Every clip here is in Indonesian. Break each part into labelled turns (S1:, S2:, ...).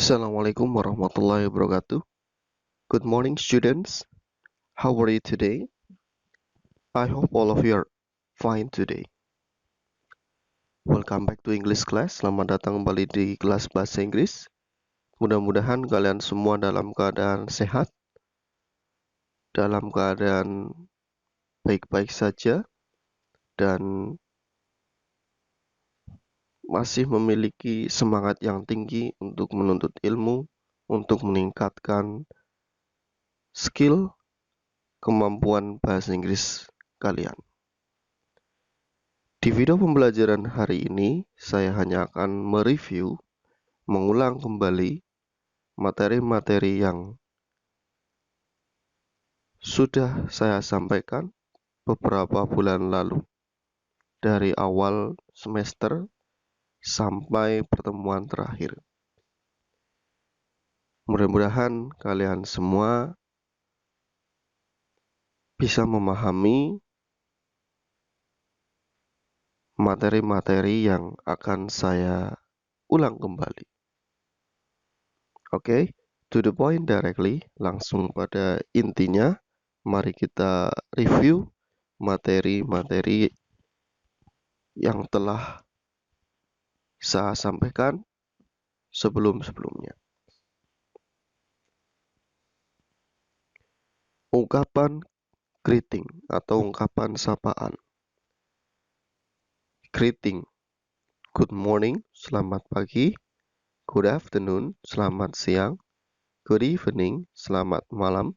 S1: Assalamualaikum warahmatullahi wabarakatuh. Good morning, students. How are you today? I hope all of you are fine today. Welcome back to English class. Selamat datang kembali di kelas bahasa Inggris. Mudah-mudahan kalian semua dalam keadaan sehat, dalam keadaan baik-baik saja, dan masih memiliki semangat yang tinggi untuk menuntut ilmu, untuk meningkatkan skill, kemampuan bahasa Inggris kalian. Di video pembelajaran hari ini, saya hanya akan mereview, mengulang kembali materi-materi yang sudah saya sampaikan beberapa bulan lalu, dari awal semester sampai pertemuan terakhir. Mudah-mudahan kalian semua bisa memahami materi-materi yang akan saya ulang kembali. Oke, to the point directly, langsung pada intinya. Mari kita review materi-materi yang telah saya sampaikan sebelum-sebelumnya. Ungkapan greeting atau ungkapan sapaan. Greeting, good morning, selamat pagi. Good afternoon, selamat siang. Good evening, selamat malam.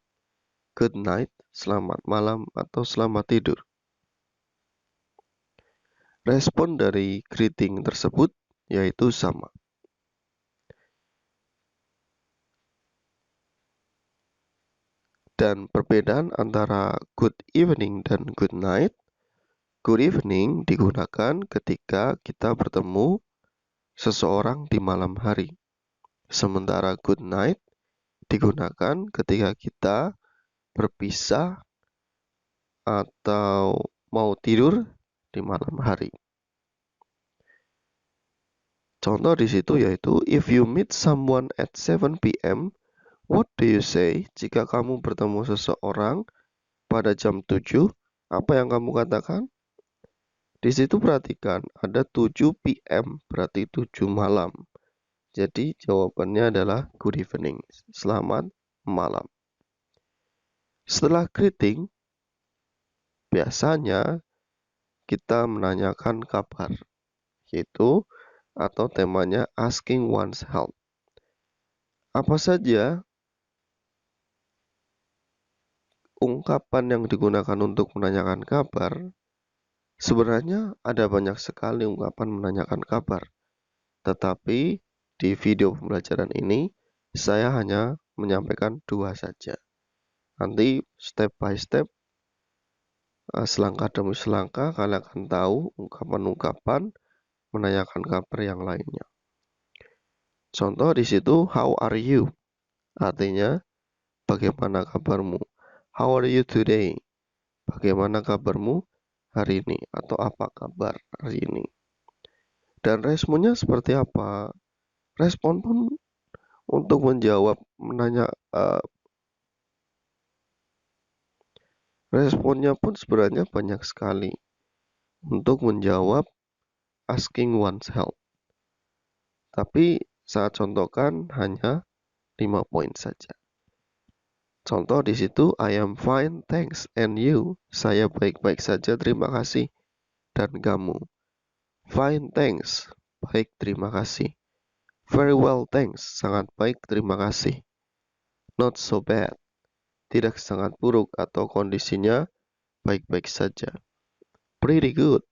S1: Good night, selamat malam atau selamat tidur. Respon dari greeting tersebut yaitu sama. Dan perbedaan antara good evening dan good night, good evening digunakan ketika kita bertemu seseorang di malam hari. Sementara good night digunakan ketika kita berpisah atau mau tidur di malam hari. Contoh di situ yaitu, if you meet someone at 7 p.m., what do you say? Jika kamu bertemu seseorang pada jam 7, apa yang kamu katakan? Di situ perhatikan, ada 7 p.m., berarti 7 malam. Jadi jawabannya adalah good evening, selamat malam. Setelah greeting, biasanya kita menanyakan kabar, yaitu atau temanya asking one's health. Apa saja ungkapan yang digunakan untuk menanyakan kabar? Sebenarnya ada banyak sekali ungkapan menanyakan kabar. Tetapi di video pembelajaran ini, saya hanya menyampaikan 2 saja. Nanti step by step, selangkah demi selangkah, kalian akan tahu ungkapan-ungkapan menanyakan kabar yang lainnya. Contoh di situ, how are you? Artinya, bagaimana kabarmu? How are you today? Bagaimana kabarmu hari ini? Atau apa kabar hari ini? Dan responnya seperti apa? Respon pun untuk menjawab responnya pun sebenarnya banyak sekali untuk menjawab asking one's health. Tapi saya contohkan hanya 5 poin saja. Contoh di situ, I am fine, thanks, and you? Saya baik-baik saja, terima kasih. Dan kamu? Fine, thanks. Baik, terima kasih. Very well, thanks. Sangat baik, terima kasih. Not so bad. Tidak sangat buruk atau kondisinya baik-baik saja. Pretty good.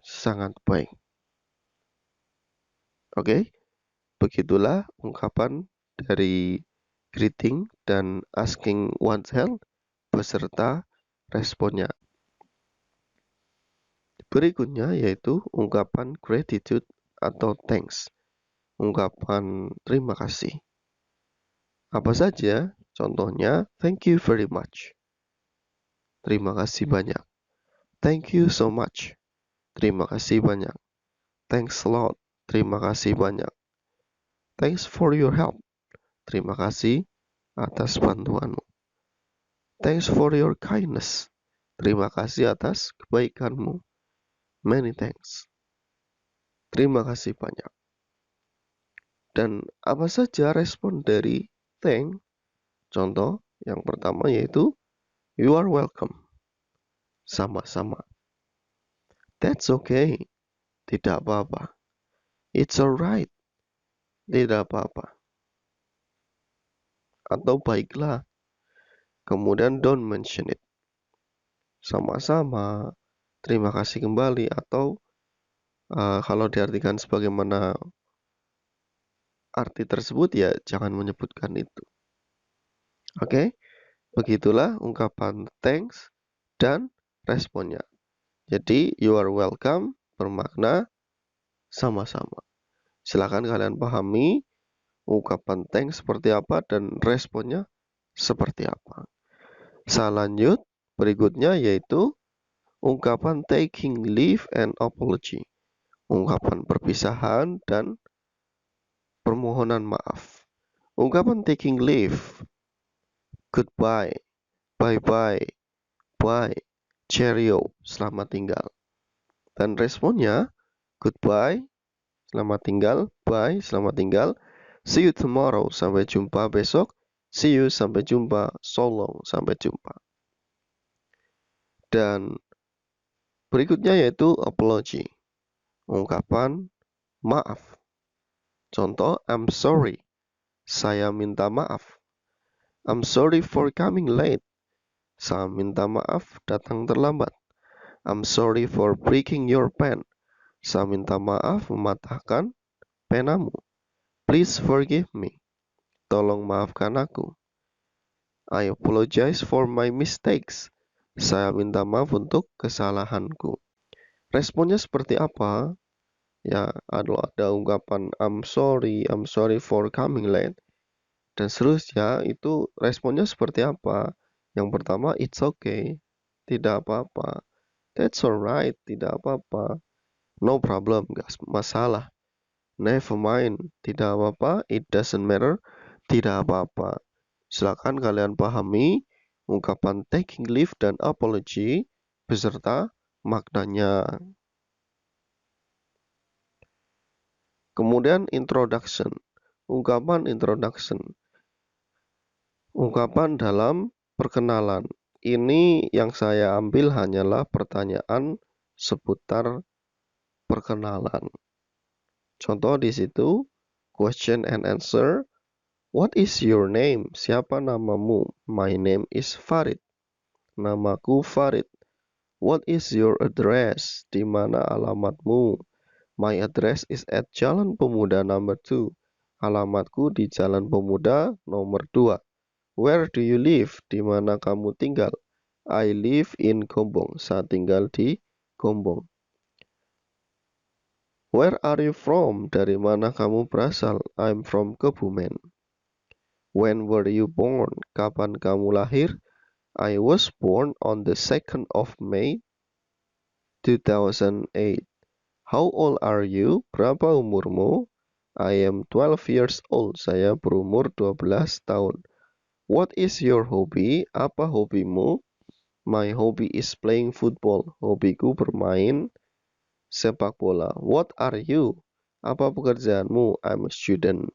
S1: Sangat baik. Oke, begitulah ungkapan dari greeting dan asking one's health beserta responnya. Berikutnya yaitu ungkapan gratitude atau thanks, ungkapan terima kasih. Apa saja? Contohnya, thank you very much. Terima kasih banyak. Thank you so much. Terima kasih banyak. Thanks a lot. Terima kasih banyak. Thanks for your help. Terima kasih atas bantuanmu. Thanks for your kindness. Terima kasih atas kebaikanmu. Many thanks. Terima kasih banyak. Dan apa saja respon dari thank? Contoh yang pertama yaitu you are welcome. Sama-sama. That's okay. Tidak apa-apa. It's alright. Tidak apa-apa. Atau baiklah. Kemudian don't mention it. Sama-sama. Terima kasih kembali. Atau kalau diartikan sebagaimana arti tersebut ya jangan menyebutkan itu. Oke? Begitulah ungkapan thanks dan responnya. Jadi you are welcome bermakna sama-sama. Silakan kalian pahami ungkapan thanks seperti apa dan responnya seperti apa. Selanjut berikutnya yaitu ungkapan taking leave and apology. Ungkapan perpisahan dan permohonan maaf. Ungkapan taking leave, goodbye, bye-bye, bye, cheerio, selamat tinggal. Dan responnya goodbye, selamat tinggal, bye, selamat tinggal, see you tomorrow, sampai jumpa besok, see you, sampai jumpa, so long, sampai jumpa. Dan berikutnya yaitu apology, ungkapan maaf. Contoh, I'm sorry, saya minta maaf. I'm sorry for coming late, saya minta maaf datang terlambat. I'm sorry for breaking your pen, saya minta maaf mematahkan penamu. Please forgive me, tolong maafkan aku. I apologize for my mistakes, saya minta maaf untuk kesalahanku. Responnya seperti apa? Ya, ada ungkapan I'm sorry for coming late, dan seterusnya. Itu responnya seperti apa? Yang pertama, it's okay, tidak apa-apa. That's alright, tidak apa-apa. No problem, gak masalah. Never mind, tidak apa-apa. It doesn't matter, tidak apa-apa. Silakan kalian pahami ungkapan taking leave dan apology beserta maknanya. Kemudian introduction, ungkapan introduction, ungkapan dalam perkenalan. Ini yang saya ambil hanyalah pertanyaan seputar perkenalan. Contoh di situ, question and answer. What is your name? Siapa namamu? My name is Farid. Namaku Farid. What is your address? Di mana alamatmu? My address is at Jalan Pemuda number 2. Alamatku di Jalan Pemuda nomor 2. Where do you live? Di mana kamu tinggal? I live in Gombong. Saya tinggal di Gombong. Where are you from? Dari mana kamu berasal? I'm from Kebumen. When were you born? Kapan kamu lahir? I was born on the 2nd of May 2008. How old are you? Berapa umurmu? I am 12 years old. Saya berumur 12 tahun. What is your hobby? Apa hobimu? My hobby is playing football. Hobiku bermain sepak bola. What are you? Apa pekerjaanmu? I'm a student.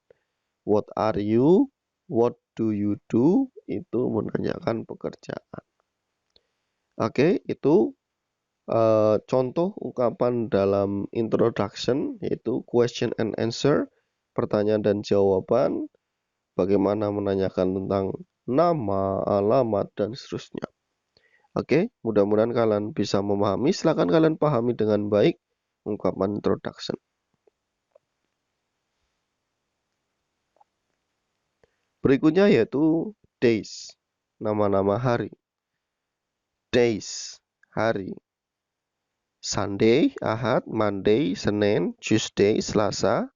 S1: What are you? What do you do? Itu menanyakan pekerjaan. Oke, itu contoh ungkapan dalam introduction, yaitu question and answer, pertanyaan dan jawaban, bagaimana menanyakan tentang nama, alamat, dan seterusnya. Oke, mudah-mudahan kalian bisa memahami. Silakan kalian pahami dengan baik ungkapan introduction. Berikutnya yaitu days, nama-nama hari. Days, hari. Sunday, Ahad, Monday, Senin, Tuesday, Selasa,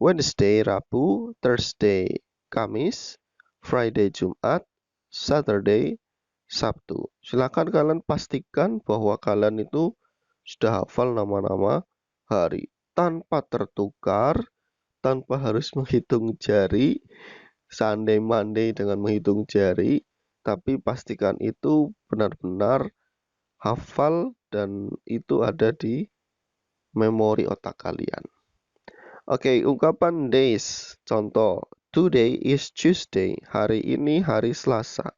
S1: Wednesday, Rabu, Thursday, Kamis, Friday, Jumat, Saturday, Sabtu. Silakan kalian pastikan bahwa kalian itu sudah hafal nama-nama hari tanpa tertukar, tanpa harus menghitung jari, Sunday, Monday dengan menghitung jari, tapi pastikan itu benar-benar hafal dan itu ada di memori otak kalian. Oke, ungkapan days. Contoh, today is Tuesday. Hari ini hari Selasa.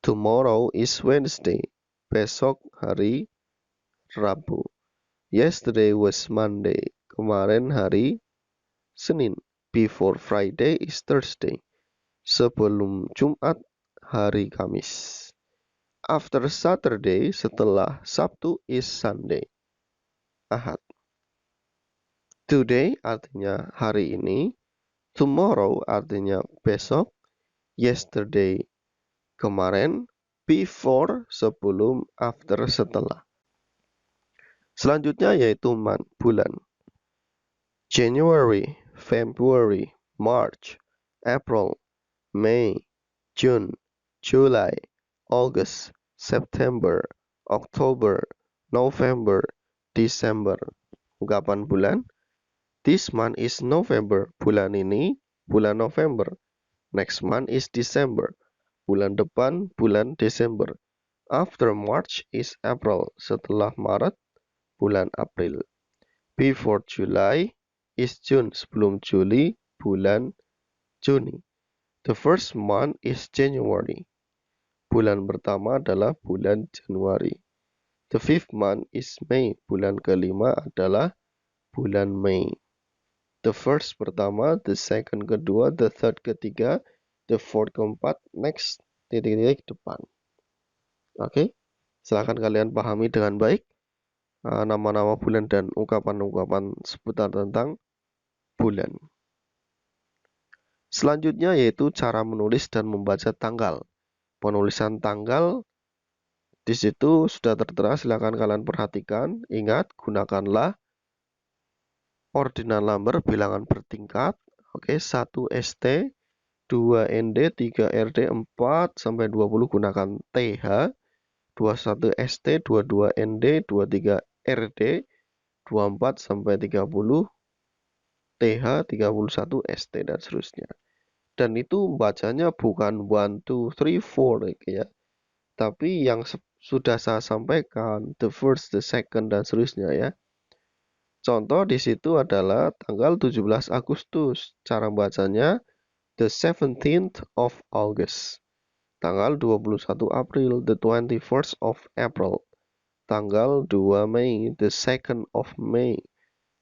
S1: Tomorrow is Wednesday. Besok hari Rabu. Yesterday was Monday. Kemarin hari Senin. Before Friday is Thursday. Sebelum Jumat hari Kamis. After Saturday, setelah Sabtu, is Sunday. Ahad. Today artinya hari ini. Tomorrow artinya besok. Yesterday kemarin. Before sebelum. After setelah. Selanjutnya yaitu bulan. January, February, March, April, May, June, July, August, September, October, November, December. Ungkapan bulan. This month is November. Bulan ini bulan November. Next month is December. Bulan depan bulan Desember. After March is April. Setelah Maret bulan April. Before July is June. Sebelum Juli bulan Juni. The first month is January. Bulan pertama adalah bulan Januari. The fifth month is May. Bulan kelima adalah bulan Mei. The first pertama, the second kedua, the third ketiga, the fourth keempat, next titik-titik depan. Oke, silakan kalian pahami dengan baik nama-nama bulan dan ungkapan-ungkapan seputar tentang bulan. Selanjutnya yaitu cara menulis dan membaca tanggal. Penulisan tanggal di situ sudah tertera, silakan kalian perhatikan. Ingat, gunakanlah ordinal number bilangan bertingkat. Oke, 1 ST, 2 ND, 3 RD, 4 sampai 20 gunakan TH, 21 ST, 22 ND, 23 RD, 24 sampai 30 TH, 31 ST dan seterusnya. Dan itu bacanya bukan 1 2 3 4 ya. Tapi yang sudah saya sampaikan, the first, the second dan seterusnya ya. Contoh di situ adalah tanggal 17 Agustus. Cara bacanya the 17th of August. Tanggal 21 April, the 21st of April. Tanggal 2 Mei, the 2nd of May.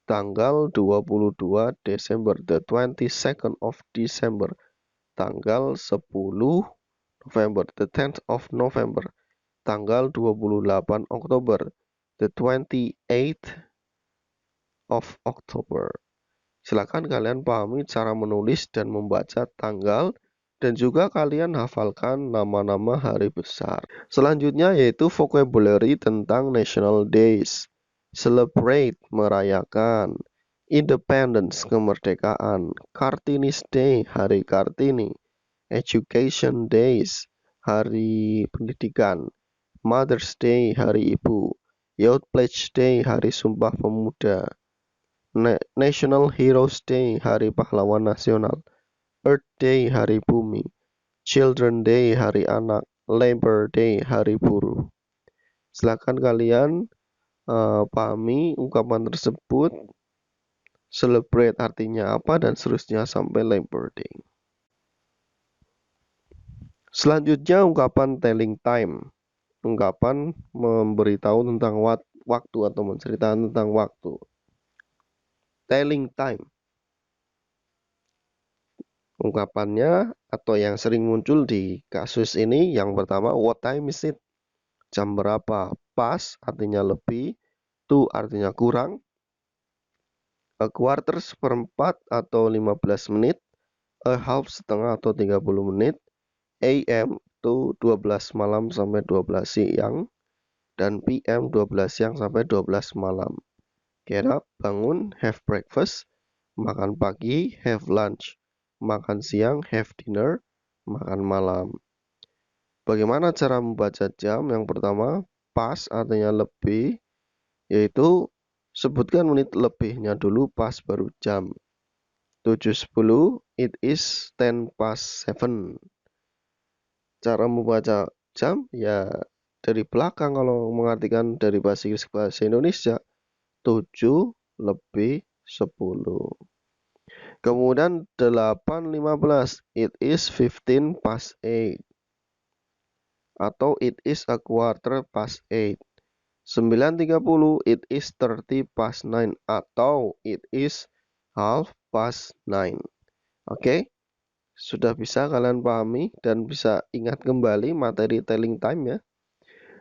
S1: Tanggal 22 Desember, the 22nd of December. Tanggal 10 November, the 10th of November. Tanggal 28 Oktober, the 28th of October. Silakan kalian pahami cara menulis dan membaca tanggal dan juga kalian hafalkan nama-nama hari besar. Selanjutnya yaitu vocabulary tentang national days. Celebrate, merayakan. Independence, kemerdekaan. Kartini's Day, hari Kartini. Education Days, hari pendidikan. Mother's Day, hari ibu. Youth Pledge Day, hari Sumpah Pemuda. National Heroes Day, hari pahlawan nasional. Earth Day, hari bumi. Children Day, hari anak. Labor Day, hari buruh. Silakan kalian pahami ungkapan tersebut. Celebrate artinya apa dan seterusnya sampai Labor Day. Selanjutnya ungkapan telling time. Ungkapan memberitahu tentang waktu atau menceritakan tentang waktu. Telling time. Ungkapannya atau yang sering muncul di kasus ini, yang pertama, what time is it? Jam berapa? Pas artinya lebih, to artinya kurang, a quarter seperempat atau 15 menit, a half setengah atau 30 menit, AM itu 12 malam sampai 12 siang, dan PM 12 siang sampai 12 malam. Get up, bangun, have breakfast, makan pagi, have lunch, makan siang, have dinner, makan malam. Bagaimana cara membaca jam? Yang pertama, pas artinya lebih, yaitu sebutkan menit lebihnya dulu, pas baru jam. 7.10, it is 10 past 7. Cara membaca jam ya dari belakang, kalau mengartikan dari bahasa Inggris ke bahasa Indonesia 7 lebih 10. Kemudian 8.15, it is 15 past 8 atau it is a quarter past 8. 9.30, it is 30 past 9 atau it is half past 9. Oke, sudah bisa kalian pahami dan bisa ingat kembali materi telling time ya.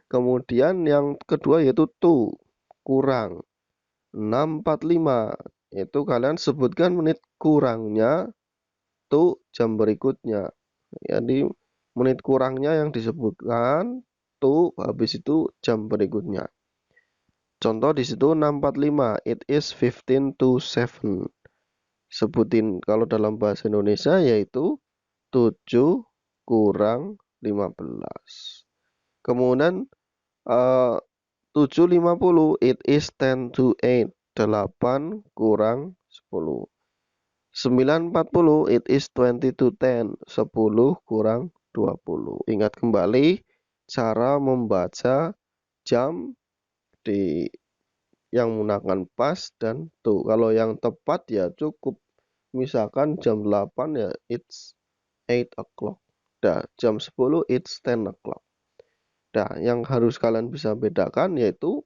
S1: Kemudian yang kedua yaitu to, kurang. 6.45, itu kalian sebutkan menit kurangnya to jam berikutnya. Jadi menit kurangnya yang disebutkan to, habis itu jam berikutnya. Contoh di situ 6.45, it is 15 to 7. Sebutin kalau dalam bahasa Indonesia yaitu 7 kurang 15. Kemudian 7.50, it is 10 to 8. 8 kurang 10. 9.40, it is 20 to 10. 10 kurang 20. Ingat kembali cara membaca jam di yang menggunakan pas dan to. Kalau yang tepat ya cukup. Misalkan jam 8 ya it's 8 o'clock. Nah, jam 10 it's 10 o'clock. Nah, yang harus kalian bisa bedakan yaitu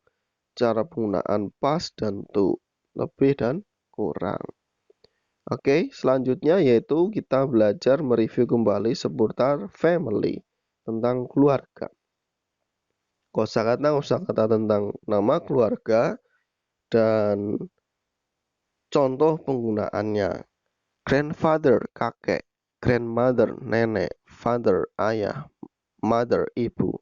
S1: cara penggunaan pas dan to, lebih dan kurang. Oke, selanjutnya yaitu kita belajar mereview kembali seputar family, tentang keluarga. Kosakata tentang nama keluarga dan contoh penggunaannya. Grandfather, kakek. Grandmother, nenek. Father, ayah. Mother, ibu.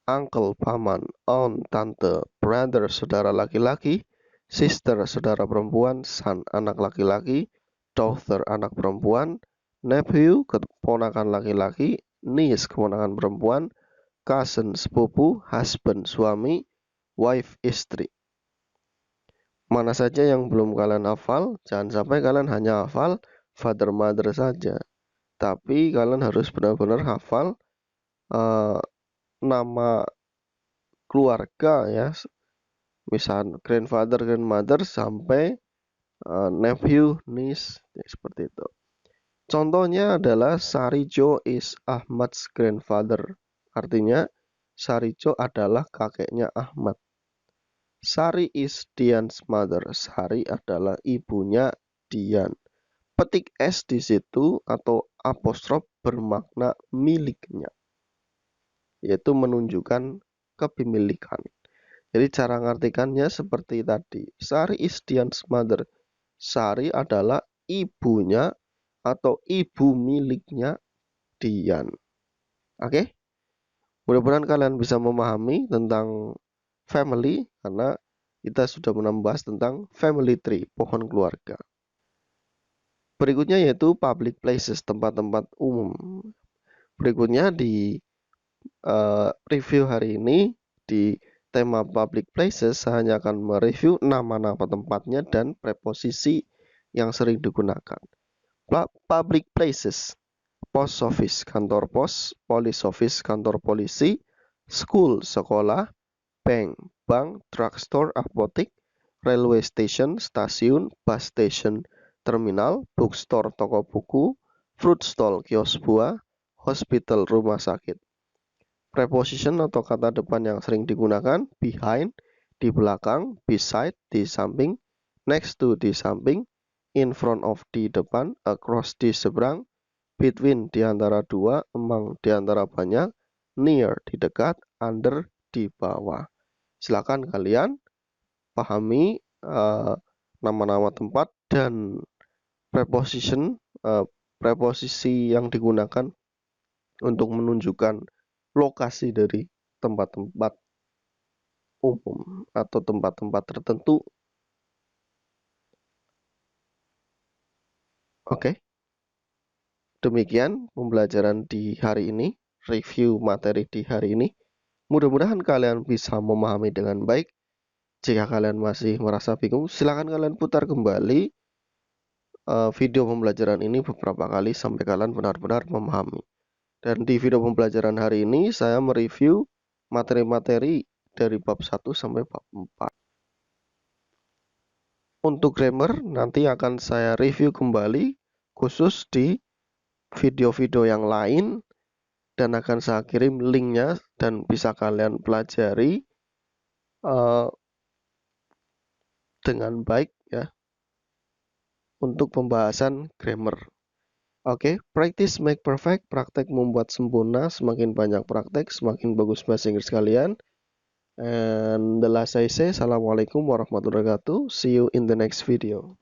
S1: Uncle, paman. Aunt, tante. Brother, saudara laki-laki. Sister, saudara perempuan. Son, anak laki-laki. Daughter, anak perempuan. Nephew, keponakan laki-laki. Niece, keponakan perempuan. Cousin, sepupu. Husband, suami. Wife, istri. Mana saja yang belum kalian hafal, jangan sampai kalian hanya hafal father mother saja. Tapi kalian harus benar-benar hafal nama keluarga ya. Misal grandfather, grandmother sampai nephew, niece, ya, seperti itu. Contohnya adalah Sarijo is Ahmad's grandfather. Artinya Sarijo adalah kakeknya Ahmad. Sari is Dian's mother. Sari adalah ibunya Dian. Petik S di situ atau apostrof bermakna miliknya, yaitu menunjukkan kepemilikan. Jadi cara ngartikannya seperti tadi. Sari is Dian's mother. Sari adalah ibunya atau ibu miliknya Dian. Oke? Mudah-mudahan kalian bisa memahami tentang family, karena kita sudah membahas tentang family tree, pohon keluarga. Berikutnya yaitu public places, tempat-tempat umum. Berikutnya di review hari ini di tema public places, saya hanya akan mereview nama-nama tempatnya dan preposisi yang sering digunakan. Public places: post office, kantor pos. Police office, kantor polisi. School, sekolah. Bank, bank. Drugstore, apotek. Railway station, stasiun. Bus station, terminal. Bookstore, toko buku. Fruit stall, kios buah. Hospital, rumah sakit. Preposition atau kata depan yang sering digunakan: behind, di belakang. Beside, di samping. Next to, di samping. In front of, di depan. Across, di seberang. Between, di antara dua. Among, di antara banyak. Near, di dekat. Under, di bawah. Silakan kalian pahami nama-nama tempat dan preposisi yang digunakan untuk menunjukkan lokasi dari tempat-tempat umum atau tempat-tempat tertentu. Oke. Demikian pembelajaran di hari ini, review materi di hari ini. Mudah-mudahan kalian bisa memahami dengan baik. Jika kalian masih merasa bingung, silakan kalian putar kembali video pembelajaran ini beberapa kali sampai kalian benar-benar memahami. Dan di video pembelajaran hari ini saya mereview materi-materi dari bab 1 sampai bab 4. Untuk grammar nanti akan saya review kembali khusus di video-video yang lain, dan akan saya kirim linknya dan bisa kalian pelajari dengan baik ya untuk pembahasan grammar. Oke, practice make perfect, praktek membuat sempurna. Semakin banyak praktek, semakin bagus bahasa Inggris kalian. And the last I say, assalamualaikum warahmatullahi wabarakatuh. See you in the next video.